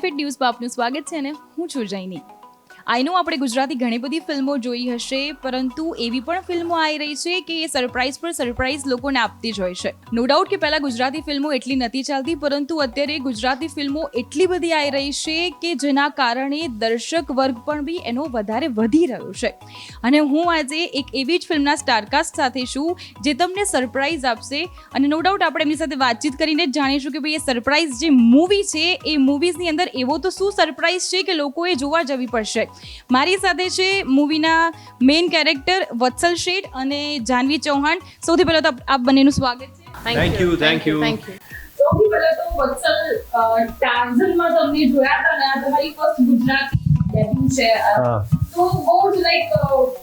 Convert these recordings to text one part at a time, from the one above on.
Benefit ન્યૂઝમાં આપનું સ્વાગત છે અને હું છું જૈની. આઈ નો આપણે ગુજરાતી ઘણી બધી ફિલ્મો જોઈ હશે, પરંતુ એવી પણ ફિલ્મો આવી રહી છે કે એ સરપ્રાઈઝ પર સરપ્રાઈઝ લોકોને આપતી જ હોય છે. નો ડાઉટ કે પહેલાં ગુજરાતી ફિલ્મો એટલી નથી ચાલતી, પરંતુ અત્યારે ગુજરાતી ફિલ્મો એટલી બધી આવી રહી છે કે જેના કારણે દર્શક વર્ગ પણ બી એનો વધારે વધી રહ્યો છે. અને હું આજે એક એવી જ ફિલ્મના સ્ટારકાસ્ટ સાથે છું જે તમને સરપ્રાઈઝ આપશે, અને નો ડાઉટ આપણે એમની સાથે વાતચીત કરીને જ જાણીશું કે ભાઈ એ સરપ્રાઈઝ જે મૂવી છે એ મૂવીઝની અંદર એવો તો શું સરપ્રાઈઝ છે કે લોકોએ જોવા જવી પડશે. મારી સાથે છે મૂવીના મેઇન કેરેક્ટર વત્સલ શેઠ અને જાનવી ચૌહાણ. સૌથી પહેલાં તો આપ બંનેનું સ્વાગત છે. Thank you. સૌથી પહેલાં તો વત્સલ, ટાર્ઝનમાં તમને જોયા હતા ને, આ તમારી ફર્સ્ટ ગુજરાતી ડેબ્યુ છે, તો બહુ જ લાઈક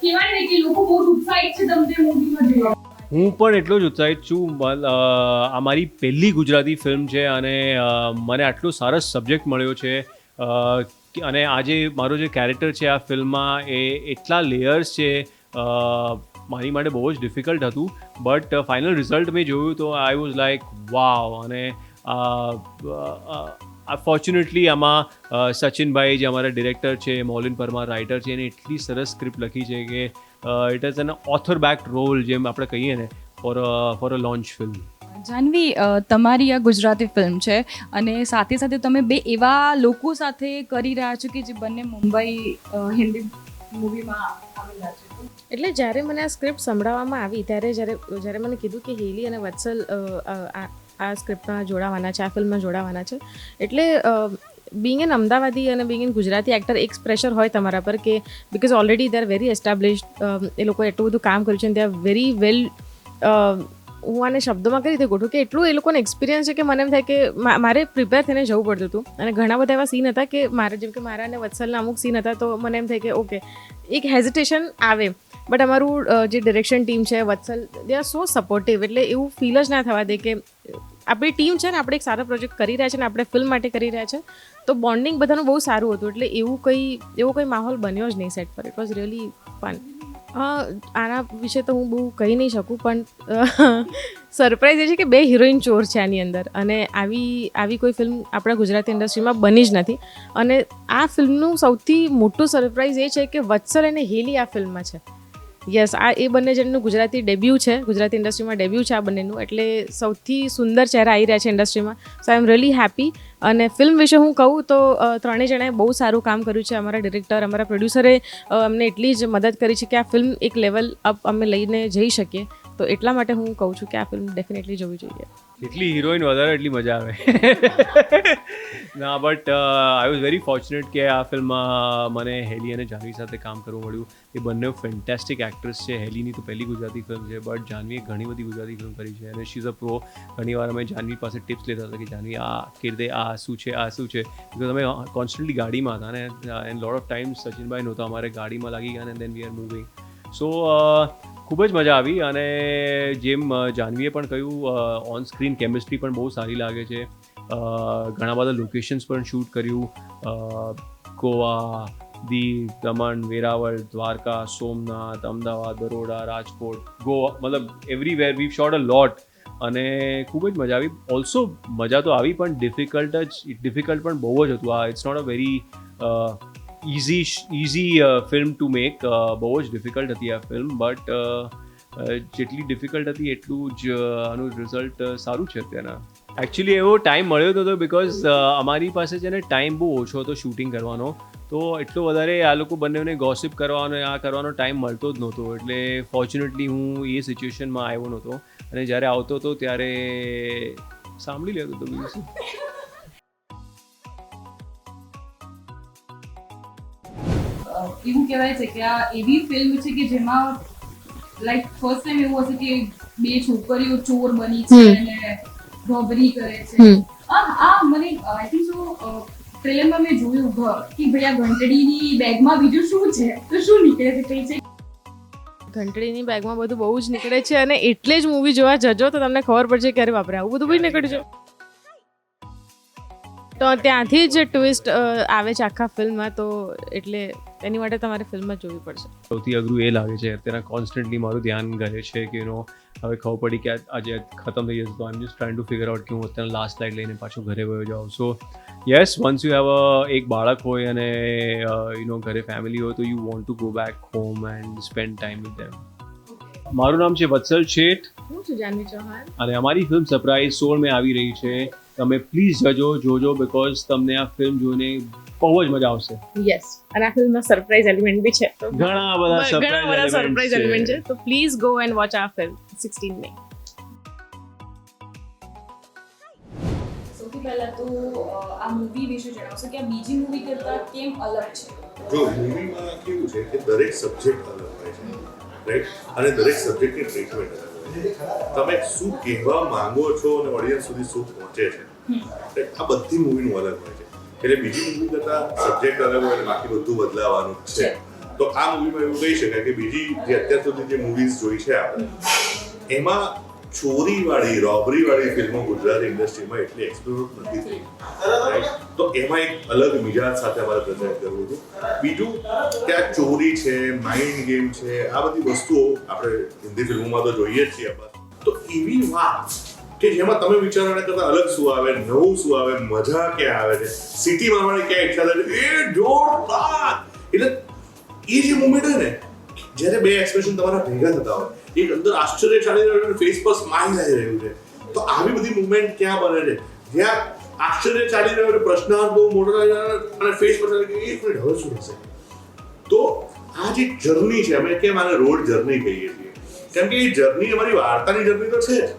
કહેવાય ને કે લોકો બહુ ઉત્સાહિત છે તમને મૂવીમાં જોવા. હું પણ એટલો જ ઉત્સાહિત છું. આ મારી પહેલી ગુજરાતી ફિલ્મ છે અને મને આટલો સરસ સબ્જેક્ટ મળ્યો છે, અને આજે મારો જે કેરેક્ટર છે આ ફિલ્મમાં એ એટલા લેયર્સ છે, મારી માટે બહુ જ ડિફિકલ્ટ હતું. બટ ફાઇનલ રિઝલ્ટ મેં જોયું તો આઈ વોઝ લાઈક વાવ. અને ફોર્ચ્યુનેટલી આમાં સચિનભાઈ જે અમારા ડિરેક્ટર છે, મૌલિન પરમાર રાઇટર છે, એને એટલી સરસ સ્ક્રિપ્ટ લખી છે કે it is an author backed role, જેમ આપણે કહીએ ને, for a launch film. Janhvi, તમારી આ ગુજરાતી ફિલ્મ છે અને સાથે સાથે તમે બે એવા લોકો સાથે કરી રહ્યા છો કે જે બંને મુંબઈ હિન્દી મૂવીમાં આવેલા છે. એટલે જ્યારે મને આ સ્ક્રિપ્ટ સંભળાવવામાં આવી ત્યારે જ્યારે મને કીધું કે હેલી અને વત્સલ આ સ્ક્રિપ્ટમાં જોડાવાના છે, આ ફિલ્મમાં જોડાવાના છે, એટલે બિંગ એન અમદાવાદી અને બિંગ એન ગુજરાતી એક્ટર એક પ્રેશર હોય તમારા પર કે because already they are very established, એ લોકોએ એટલું બધું કામ કર્યું છે, દે આર વેરી વેલ. હું આને શબ્દોમાં કઈ રીતે ગોઠવું કે એટલું એ લોકોને એક્સપિરિયન્સ છે કે મને એમ થાય કે મારે પ્રિપેર થઈને જવું પડતું હતું. અને ઘણા બધા એવા સીન હતા કે મારે, જેમ કે મારા અને વત્સલના અમુક સીન હતા, તો મને એમ થાય કે ઓકે, એક હેઝિટેશન આવે. બટ અમારું જે ડિરેક્શન ટીમ છે, વત્સલ, દે આર સો સપોર્ટિવ. એટલે એવું ફીલ જ ના થવા દે કે આપણી ટીમ છે ને, આપણે એક સારો પ્રોજેક્ટ કરી રહ્યા છે ને, આપણે ફિલ્મ માટે કરી રહ્યા છે, તો બોન્ડિંગ બધાનું બહુ સારું હતું. એટલે એવો કંઈ માહોલ બન્યો જ નહીં સેટ પર. It was really fun. આના વિશે તો હું બહુ કહી નહીં શકું, પણ સરપ્રાઈઝ એ છે કે બે હિરોઈન ચોર છે આની અંદર, અને આવી કોઈ ફિલ્મ આપણા ગુજરાતી ઇન્ડસ્ટ્રીમાં બની જ નથી. અને આ ફિલ્મનું સૌથી મોટું સરપ્રાઈઝ એ છે કે વત્સલ અને હેલી આ ફિલ્મમાં છે. યસ, આ એ બંને જણનું ગુજરાતી ડેબ્યુ છે, ગુજરાતી ઇન્ડસ્ટ્રીમાં ડેબ્યુ છે આ બંનેનું. એટલે સૌથી સુંદર ચહેરા આવી રહ્યા છે ઇન્ડસ્ટ્રીમાં. સો આઈ એમ રિયલી હેપી. અને ફિલ્મ વિશે હું કહું તો ત્રણેય જણાએ બહુ સારું કામ કર્યું છે. અમારા ડિરેક્ટર, અમારા પ્રોડ્યુસરે અમને એટલી જ મદદ કરી છે કે આ ફિલ્મ એક લેવલ અપ અમે લઈને જઈ શકીએ. તો એટલા માટે હું કહું છું કે આ ફિલ્મ ડેફિનેટલી જોવી જોઈએ. જેટલી હિરોઈન વધારે એટલી મજા આવે. ના, but I was very fortunate કે આ ફિલ્મમાં મને હેલી અને જાનવી સાથે કામ કરવું મળ્યું. એ બંને ફેન્ટેસ્ટિક એક્ટ્રેસ છે. હેલીની તો પહેલી ગુજરાતી ફિલ્મ છે, બટ જાનવીએ ઘણી બધી ગુજરાતી ફિલ્મ કરી છે અને શી ઇઝ અ પ્રો. ઘણીવાર અમે જાનવી પાસે ટિપ્સ લેતા હતા કે જાનવી આ કીધે આ શું છે, આ શું છે, બિકોઝ અમે કોન્સ્ટન્ટલી ગાડીમાં હતા ને, એન્ડ લોટ ઓફ ટાઈમ્સ સચિનભાઈ નહોતા, અમારે ગાડીમાં લાગી ગયા, અને દેન વી આર મૂવિંગ. સો ખૂબ જ મજા આવી. અને જેમ જાનવીએ પણ કહ્યું, ઓન સ્ક્રીન કેમિસ્ટ્રી પણ બહુ સારી લાગે છે. ઘણા બધા લોકેશન્સ પણ શૂટ કર્યું, ગોવા, દીવ, દમણ, વેરાવળ, દ્વારકા, સોમનાથ, અમદાવાદ, બરોડા, રાજકોટ, ગોવા, મતલબ એવરીવેર વી શોટ અ લોટ. અને ખૂબ જ મજા આવી. ઓલ્સો મજા તો આવી, પણ ડિફિકલ્ટ પણ બહુ જ હતું. It's not a very easy film to make. બહુ જ ડિફિકલ્ટ હતી આ ફિલ્મ, બટ જેટલી ડિફિકલ્ટ હતી એટલું જ આનું રિઝલ્ટ સારું છે અત્યારના. એકચ્યુઅલી એવો ટાઈમ મળ્યો હતો બિકોઝ અમારી પાસે છે ને ટાઈમ બહુ ઓછો હતો શૂટિંગ કરવાનો, તો એટલો વધારે આ લોકો બંનેને ગોસિપ કરવાનો આ કરવાનો ટાઈમ મળતો જ નહોતો. એટલે ફોર્ચ્યુનેટલી હું એ સિચ્યુએશનમાં આવ્યો નહોતો, અને જ્યારે આવતો હતો ત્યારે સાંભળી લેતો હતો બીજું. એવું કહેવાય છે કે આ એવી ફિલ્મ છે કે જેમાં લાઈક ફર્સ્ટ ટાઈમ એવું હશે કે બે છોકરીઓ ચોર બની છે અને રોબરી કરે છે. મને આઈ થિંક સો ટ્રેલરમાં મેં જોયું કે ભાઈ આ ઘંટડીની બેગમાં બીજું શું છે, તો શું નીકળે છે, કઈ છે? ઘંટડીની બેગમાં બધું બહુ જ નીકળે છે, અને એટલે જ મૂવી જોવા જજો તો તમને ખબર પડશે કે અરે બાપરે આવું બધું બી નીકળ્યું છે. તો ત્યાંથી જ ટ્વિસ્ટ આવે છે આખા ફિલ્મમાં, તો એટલે એની માટે તમારે ફિલ્મ જ જોવી પડશે. સૌથી અઘરું એ લાગે છે અત્યારે કોન્સ્ટન્ટલી મારું ધ્યાન ઘરે છે કે હવે ખબર પડી કે આજે ખતમ થઈ જશે, તો I am just trying to figure out કે હું અત્યારે લાસ્ટ લાઇટ લઈને પાછું ઘરે વયો જાઉં. સો યસ, વન્સ યુ હેવ એક બાળક હોય અને ઘરે ફેમિલી હોય તો you want to go back home and spend time with them. મારું નામ છે વત્સલ શેઠ હું છું જાનવી ચૌહાણ. અને અમારી ફિલ્મ સરપ્રાઈઝ 16 મે આવી રહી છે. તમે પ્લીઝ જોજો બિકોઝ તમને આ ફિલ્મ જોઈને બહુ જ મજા આવશે. યસ, અને આ ફિલ્મમાં સરપ્રાઈઝ એલિમેન્ટ બી છે, તો ઘણા બધા સરપ્રાઈઝ એલિમેન્ટ છે, તો પ્લીઝ ગો એન્ડ વોચ આ ફિલ્મ 16 મે. સૌથી પહેલા તો આ મૂવી વિશે જણાવશો કે આ બીજી મૂવી કરતાં કેમ અલગ છે? જો મૂવીમાં કેવું છે કે દરેક સબ્જેક્ટ અલગ હોય છે, રાઈટ, અને દરેક સબ્જેક્ટની ટ્રીટમેન્ટ અલગ હોય છે. તમે શું કહેવા માંગો છો અને ઓડિયન્સ સુધી શું પહોંચે છે, આ બધી મૂવીનું અલગ હોય છે. એટલે બીજી મૂવી કરતાં સબ્જેક્ટ અલગ હોય એટલે બાકી બધું બદલાવાનું છે. તો આ મૂવીમાં એવું કહી શકાય કે બીજી જે અત્યાર સુધી જે મૂવીઝ જોઈ છે આપણે, એમાં ચોરીવાળી રોબરીવાળી ફિલ્મો ગુજરાતી ઇન્ડસ્ટ્રીમાં એટલી એક્સપ્લોર નથી થઈ, રાઈટ. તો એમાં એક અલગ મિજાજ સાથે અમારે પ્રેઝન્ટ કરવું હતું. બીજું કે આ ચોરી છે, માઇન્ડ ગેમ છે, આ બધી વસ્તુઓ આપણે હિન્દી ફિલ્મોમાં તો જોઈએ જ છીએ. તો એવી વાત કે જેમાં તમે વિચારવાના કરતાં અલગ શું આવે, નવું શું આવે, મજા ક્યાં આવે છે, સિટીમાં અમારે ક્યાં ઈચ્છા થાય એ જોરદાર. એટલે એ જે મુમેન્ટ હોય ને, જ્યારે બે એક્સપ્રેશન તમારા ભેગા થતા હોય, એક અંદર આશ્ચર્ય ચાલી રહ્યું છે, ફેસ પર સ્માઇલ આવી રહ્યું છે, તો આવી બધી મુવમેન્ટ ક્યાં બને છે જ્યાં આશ્ચર્ય ચાલી રહ્યો છે, પ્રશ્નાર્થ બહુ મોટો થાય અને ફેસ પર ચાલે કે એક મિનિટ હવે શું થશે. તો આ જે જર્ની છે, અમે કેમ આને રોડ જર્ની કહીએ છીએ, કેમ કે એ જર્ની અમારી વાર્તાની જર્ની તો છે જ,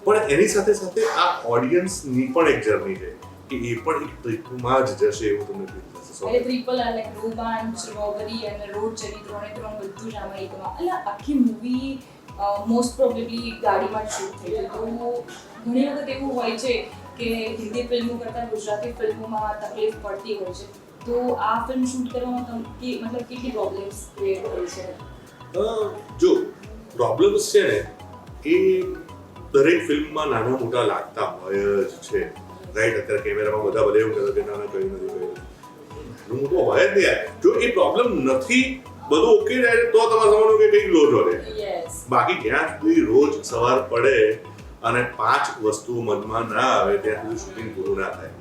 પણ એની સાથે સાથે આ ઓડિયન્સની પણ એક જર્ની છે કે એ પણ એક ટ્રીપમાં જ જશે એવું તમને ફીલ થશે. એટલે ટ્રિપલ લાઈક રોમાંચ, રોબરી અને રોડ જર્ની ત્રણે ત્રણ બધું જ આમાં એકમાં. એટલે આખી મૂવી મોસ્ટ પ્રોબેબલી ગાડીમાં જ શૂટ થઈ છે. તો ઘણી વખત એવું હોય છે કે હિન્દી ફિલ્મો કરતાં ગુજરાતી ફિલ્મોમાં તકલીફ પડતી હોય છે. તો આ ફિલ્મ શૂટ કરવામાં મતલબ કેટલી પ્રોબ્લેમ્સ ક્રિએટ થઈ છે? જો પ્રોબ્લેમ્સ છે ને એ દરેક ફિલ્મમાં નાના મોટા લાગતા હોય જ છે, રાઈટ. અત્યારે કેમેરામાં બધા ભલે એવું કહેતા કે નાના કંઈ નથી કહ્યું, નાનું મોટું હોય જ નહીં. જો એ પ્રોબ્લેમ નથી, બધું ઓકે જાય તો તમારે સમજવું કે કંઈક લો રહે. બાકી જ્યાં સુધી રોજ સવાર પડે અને 5 વસ્તુઓ મનમાં ના આવે ત્યાં સુધી શૂટિંગ પૂરું ના થાય.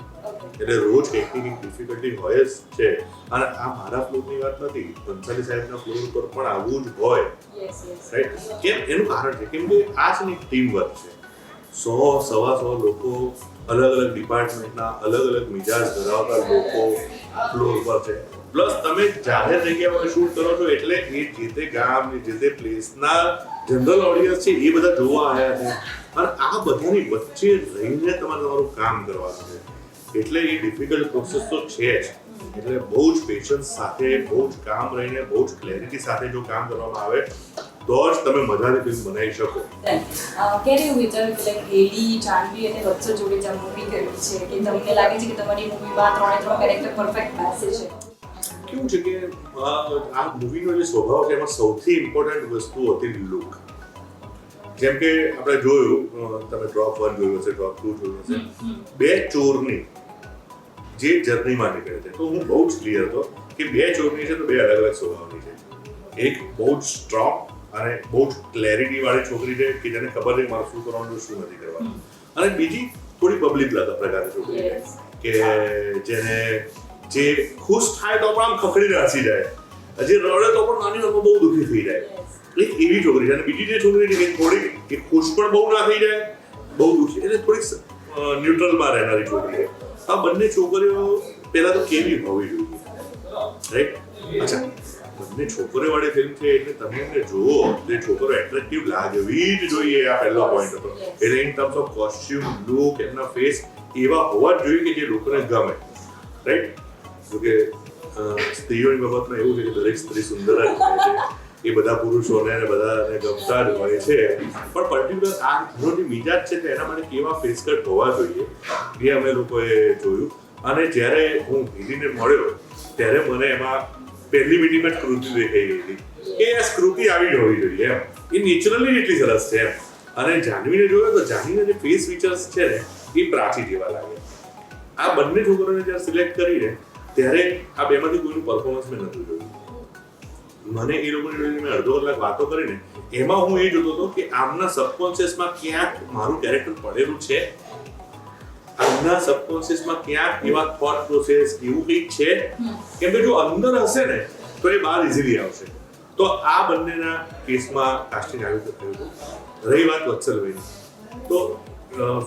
એટલે રોજ કંઈક ડિફિકલ્ટી હોય જ છે. અને આ મારા ફ્લોરની વાત નથી, બંસાલી સાહેબના ફ્લોર ઉપર પણ આવું જ હોય, રાઈટ. કેમ? એનું કારણ છે કેમ કે આ છે ને ટીમ વર્ક છે. 100-125 લોકો, અલગ અલગ ડિપાર્ટમેન્ટના અલગ અલગ મિજાજ ધરાવતા લોકો ફ્લોર પર છે. પ્લસ તમે જાહેર જગ્યામાં શૂટ કરો છો એટલે એ જે તે ગામની જે તે પ્લેસના જનરલ ઓડિયન્સ છે એ બધા જોવા આવ્યા છે, અને આ બધાની વચ્ચે રહીને તમારે તમારું કામ કરવાનું છે. એટલે એ ડિફિકલ્ટ પ્રોસેસ તો છે જ. એટલે બહુ જ પેશન્સ સાથે, બહુ જ કામ રહીને, બહુ જ ક્લેરિટી સાથે જો કામ કરવામાં આવે તો જ તમે મજાની ફિલ્મ બનાવી શકો. ક્યારે એવું વિચાર્યું કે હેલી, જાનવી અને વત્સલ જોડે જે મૂવી કરી છે કે તમને લાગે છે કે તમારી મૂવીમાં ત્રણે ત્રણ કેરેક્ટર પરફેક્ટ બેસે છે? કેવું છે કે આ મૂવીનો જે સ્વભાવ છે એમાં સૌથી ઇમ્પોર્ટન્ટ વસ્તુ હતી લુક. જેમ કે આપણે જોયું, તમે ડ્રોપ 1 જોયું હશે, ડ્રોપ 2 જોયું હશે, બે ચોરની જે જર્નીમાં નીકળે છે. તો હું બહુ જ ક્લિયર હતો કે બે ચોરની છે તો બે અલગ અલગ સ્વભાવની છે. એક બહુ જ સ્ટ્રોંગ અને બહુ જ ક્લેરિટી વાળી છોકરી છે કે જેને ખબર છે મારે શું કરવાનું, શું નથી કરવાનું. અને બીજી થોડી પબ્લિક પ્રકારની છોકરી છે કે જેને જે ખુશ થાય તો પણ આમ ખખડીને હસી જાય, જે રડે તો પણ નાની વાતમાં બહુ દુઃખી થઈ જાય. એક એવી છોકરી છે. અને બીજી જે છોકરી છે એ થોડી ખુશ પણ બહુ ના થઈ જાય, બહુ દુઃખી, એટલે થોડીક ન્યુટ્રલમાં રહેનારી છોકરી છે. આ બંને છોકરીઓ પહેલા તો કેવી હોવી જોઈએ, રાઈટ? અચ્છા, બંને છોકરીઓવાળી ફિલ્મ છે એટલે તમે એમને જુઓ, જે છોકરો એટ્રેક્ટિવ લાગવી જ જોઈએ, આ પહેલો પોઈન્ટ હતો. એટલે in terms of costume, look, એમના ફેસ એવા હોવા જ જોઈએ કે જે લોકોને ગમે, રાઈટ? જોકે સ્ત્રીઓની બાબતમાં એવું છે કે દરેક સ્ત્રી સુંદર જ હોય છે, એ બધા પુરુષોને અને બધાને ગમતા જ હોય છે. પણ પર્ટિક્યુલર આ જે મિજાજ છે એના માટે કેવા ફેસ કટ હોવા જોઈએ એ અમે લોકોએ જોયું. અને જ્યારે હું હિલીને મળ્યો ત્યારે મને એમાં પહેલી મિનિટમાં જ સ્કૃતિ દેખાઈ ગઈ હતી કે આ સ્કૃતિ આવી જ હોવી જોઈએ એમ. એ નેચરલી એટલી સરસ છે એમ. અને જાનવીને જોયો તો જાનવીના જે ફેસ ફીચર્સ છે ને એ પ્રાચી જેવા લાગે. આ બંને છોકરોને જ્યારે સિલેક્ટ કરીને ત્યારે આ બેમાંથી કોઈનું પરફોર્મન્સ મેં નહોતું જોયું. મને એ લોકોની જોડે મેં અડધો કલાક વાતો કરીને એમાં હું એ જોતો હતો કે આમના સબકોન્શિયસમાં ક્યાંક મારું કેરેક્ટર પડેલું છે, આમના સબકોન્શિયસમાં ક્યાંક એવા થોટ પ્રોસેસ એવું કંઈક છે, કેમ કે જો અંદર હશે ને તો એ બહાર ઇઝીલી આવશે. તો આ બંનેના કેસમાં કાસ્ટિંગ આવી થયું હતું. રહી વાત વત્સલભાઈની, તો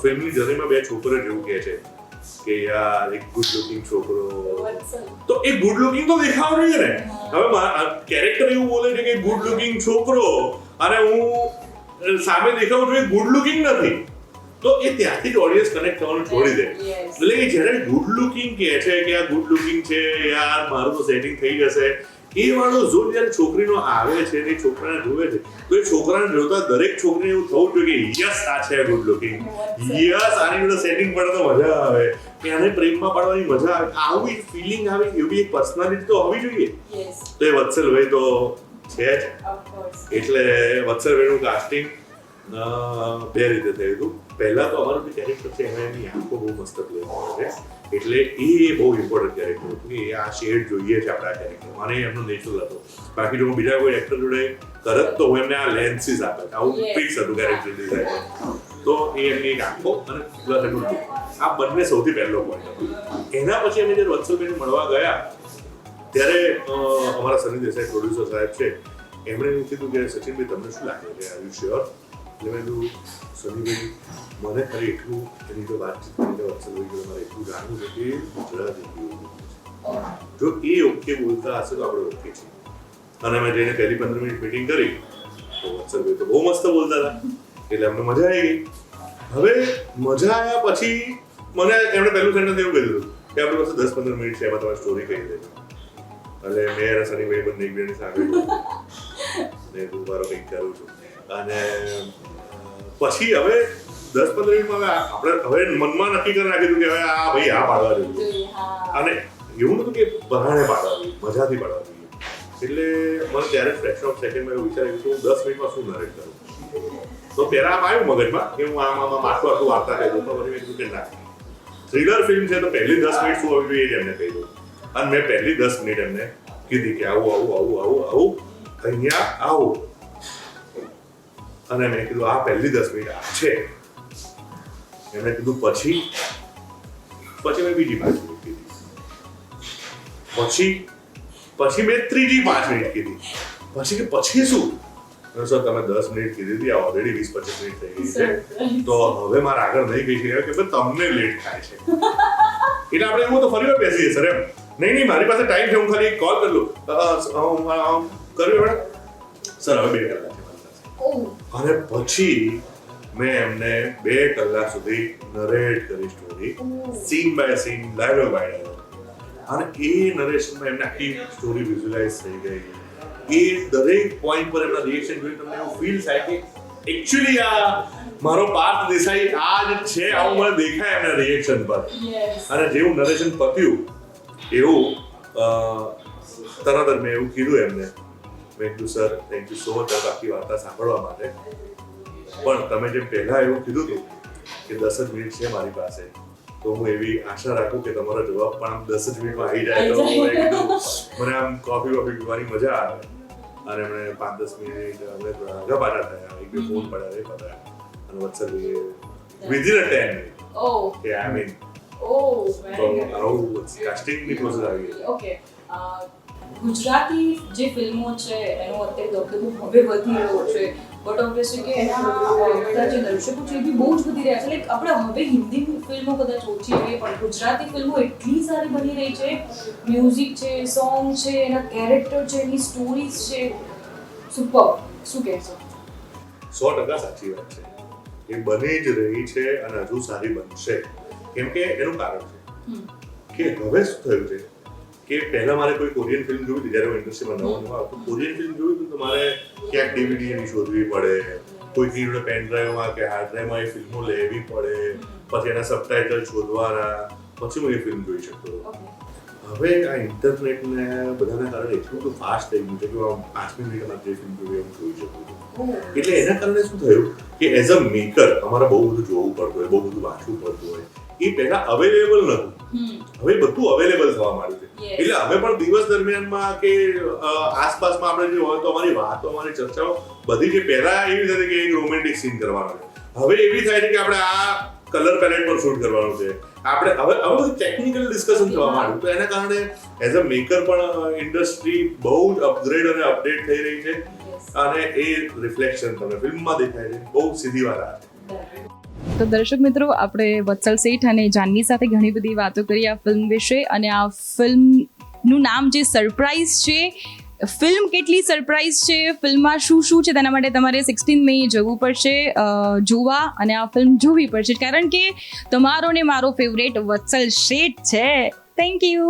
ફિલ્મની જર્નીમાં બે છોકરો જેવું કહે છે કે યાર એક ગુડ લુકિંગ છોકરો, તો એ ગુડ લુકિંગ તો દેખાવ જોઈએ ને. હવે કેરેક્ટર એવું બોલે છે કે ગુડ લુકિંગ છોકરો અને હું સામે દેખાવું છું એ ગુડ લુકિંગ નથી, તો એ ત્યાંથી જ ઓડિયન્સ કનેક્ટ થવાનું છોડી દે. એટલે કે જ્યારે ગુડ લુકિંગ કહે છે કે આ ગુડ લુકિંગ છે યાર મારું તો સેટિંગ થઈ જશે, એ વાળો ઝોન જ્યારે છોકરીનો આવે છે ને છોકરાને જોવે છે તો એ છોકરાને જોતા દરેક છોકરીને એવું થવું જોઈએ કે યસ આ છે ગુડ લુકિંગ, યસ આની જોડે સેટિંગ પડે તો મજા આવે, કે આને પ્રેમમાં પાડવાની મજા આવે, આવી ફિલિંગ આવે એવી એક પર્સનાલિટી તો હોવી જોઈએ. તો એ વત્સલભાઈ તો છે જ. એટલે વત્સલભાઈનું કાસ્ટિંગ બે રીતે થયું હતું. પહેલા તો અમારું જે કેરેક્ટર છે એમાં એની આંખો બહુ મસ્ત પ્લે કરે છે, એટલે એ બહુ ઇમ્પોર્ટન્ટ કેરેક્ટર હતું કે આ શેડ જોઈએ છે આપણા કેરેક્ટર, અને એમનો નેચરલ હતો. બાકી જો હું બીજા કોઈ એક્ટર જોડે કરત તો હું એમને આ લેન્સીસ આપે, આવું ફિક્સ હતું કેરેક્ટર ડિઝાઇન. તો એ એમની એક આંખો અને પ્લસ એનું લુક, આ બંને સૌથી પહેલો પોઈન્ટ હતો. એના પછી અમે જ્યારે વત્સલભાઈને મળવા ગયા ત્યારે અમારા સની દેસાઈ પ્રોડ્યુસર સાહેબ છે, એમણે એવું કીધું કે સચિનભાઈ તમને શું લાગે છે, આર યુ શ્યોર? એટલે મેં કીધું સનીભાઈ મને ખાલી એટલું એની જો વાતચીત કરીને વત્સલભાઈ જોડે મારે એટલું જાણવું છે કે ગુજરાતી જો એ ઓકે બોલતા હશે તો આપણે ઓકે છીએ. અને મેં જઈને પહેલી 15 મિનિટ મીટિંગ કરી તો વત્સલભાઈ તો બહુ મસ્ત બોલતા હતા, એટલે અમને મજા આવી ગઈ. હવે મજા આવ્યા પછી મને એમણે પહેલું સેન્ટેન્સ એવું કીધું કે આપણી પાસે 10-15 મિનિટ છે, એમાં તમારી સ્ટોરી કહી દેજો. એટલે મેં અને સનીભાઈ બંને એકબીજાની સામે ને હું મારો કંઈક કરું છું. અને પછી હવે 10-15 મિનિટમાં આપણે હવે મનમાં નક્કી કરી નાખ્યું કે હવે આ ભાઈ આ પાડવા જોઈએ, અને એવું નતું કે બહાને પાડવા જોઈએ, મજાથી પાડવા જોઈએ. એટલે મને ત્યારે ફ્રેક્શન ઓફ સેકન્ડમાં એવું વિચાર્યું કે હું 10 મિનિટમાં શું નરેટ કરું. તો પહેલા આમ આવ્યું મગજમાં કે હું આમાં આટલું વાર્તા કહી દઉં, તો પછી મેં કીધું કે ના, થ્રિલર ફિલ્મ છે તો પહેલી 10 મિનિટ શું હોવી જોઈએ એમને કહી દઉં. અને મેં પહેલી 10 મિનિટ એમને કીધી કે આવું આવું આવું આવું આવું અહીંયા આવું, અને મેં કીધું આ પહેલી 10 મિનિટ આ છે. એમણે કીધું પછી મેં બીજી 5 મિનિટ કીધી, પછી મેં ત્રીજી 5 મિનિટ કીધી, પછી શું સર તમે 10 મિનિટ કીધી હતી, આ ઓલરેડી 20-25 મિનિટ થઈ ગઈ છે, તો હવે મારે આગળ નહીં કહી શકાય કે તમને લેટ થાય છે. એટલે આપણે એવું તો ફરી વાર બેસીએ સર એમ, નહીં મારી પાસે ટાઈમ છે, હું ખાલી કોલ કરી લઉં કર્યું મેડમ સર હવે 2 કલાક છે મારી પાસે. અને પછી મેં એમને 2 કલાક સુધી નરેટ કરી story, scene by scene, dialogue by dialogue, અને એ નરેશનમાં એમને આખી સ્ટોરી વિઝ્યુઅલાઇઝ થઈ ગઈ. એ દરેક પોઈન્ટ પર એમના રિએક્શન જોઈને તમને એવું ફીલ થાય કે એકચ્યુઅલી આ મારો પાર્થ દેસાઈ આ જ છે, આવું મને દેખાય એમના રિએક્શન પર. અને જેવું નરેશન પત્યું એવું તરત જ મેં એવું કીધું એમને, મેં કીધું sir thank you so much આખી વાર્તા સાંભળવા માટે, પણ તમે જેમ પહેલા એવું કીધું હતું કે 10 જ મિનિટ છે મારી પાસે, તો હું એવી આશા રાખું કે તમારો જવાબ પણ આમ 10 જ મિનિટમાં આવી જાય તો મને આમ કોફી પીવાની મજા આવે. અને એમણે 5-10 મિનિટ અમને થોડા આગા પાછા થયા, 1-2 ફોન પડ્યા એ પતા, અને વત્સલભાઈએ વિધિન 10 મિનિટ કે આઈ મીન તો આવું કાસ્ટિંગની પ્રોસેસ આવી ગઈ. ઓકે, ગુજરાતી જે ફિલ્મો છે એનો અત્યારે દબદબો હવે વધી રહ્યો છે, બટ ઓબ્વિયસલી કે એના બધા જે દર્શકો છે એ બી બહુ જ વધી રહ્યા છે. લાઈક આપણે હવે હિન્દી ફિલ્મો કદાચ ઓછી જોઈએ, પણ ગુજરાતી ફિલ્મો એટલી સારી બની રહી છે, મ્યુઝિક છે, સોંગ છે, એના કેરેક્ટર છે, એની સ્ટોરીઝ છે, સુપર. શું કહેશો? 100% સાચી વાત છે, એ બની જ રહી છે અને હજુ સારી બનશે. કેમ કે એનું કારણ છે કે હવે શું થયું છે કે પહેલા મારે કોઈ કોરિયન ફિલ્મ જોવી હતી, જ્યારે હું ઇન્ડસ્ટ્રીમાં નવો આવતો કોરિયન ફિલ્મ જોવી હતી તો મારે ક્યાંક DVD એની શોધવી પડે, કોઈની જોડે પેન ડ્રાઈવમાં કે હાર્ડ ડ્રાઈવમાં એ ફિલ્મો લેવી પડે, પછી એના સબટાઇટલ શોધવાના, પછી હું એ ફિલ્મ જોઈ શકતો. હવે આ ઇન્ટરનેટને બધાના કારણે એટલું બધું ફાસ્ટ થઈ ગયું છે કે 5 મિનિટમાં જે ફિલ્મ જોઈએ હું જોઈ શકું છું. એટલે એના કારણે શું થયું કે એઝ અ મેકર અમારે બહુ બધું જોવું પડતું હોય, બહુ બધું વાંચવું પડતું હોય. એ પહેલા અવેલેબલ નહોતું, હવે બધું અવેલેબલ થવા માંડ્યું છે. એટલે અમે પણ દિવસ દરમિયાનમાં કે આસપાસમાં આપણે જે હોય તો અમારી વાતો, અમારી ચર્ચાઓ બધી જે પહેલા એવી થતી કે એક રોમેન્ટિક સીન કરવાનો છે, હવે એવી થાય છે કે આપણે આ કલર પેલેટ પર શૂટ કરવાનું છે, આપણે હવે બધું ટેકનિકલ ડિસ્કશન થવા માંડ્યું. તો એના કારણે એઝ અ મેકર પણ ઇન્ડસ્ટ્રી બહુ જ અપગ્રેડ અને અપડેટ થઈ રહી છે, અને એ રિફ્લેક્શન તમને ફિલ્મમાં દેખાય છે. બહુ સીધી વાત આ છે. તો દર્શક મિત્રો, આપણે વત્સલ શેઠ અને જાનવી સાથે ઘણી બધી વાતો કરી આ ફિલ્મ વિશે, અને આ ફિલ્મનું નામ જે સરપ્રાઈઝ છે, ફિલ્મ કેટલી સરપ્રાઈઝ છે, ફિલ્મમાં શું શું છે, તેના માટે તમારે 16 મે જવું પડશે જોવા, અને આ ફિલ્મ જોવી પડશે, કારણ કે તમારો ને મારો ફેવરેટ વત્સલ શેઠ છે. Thank you.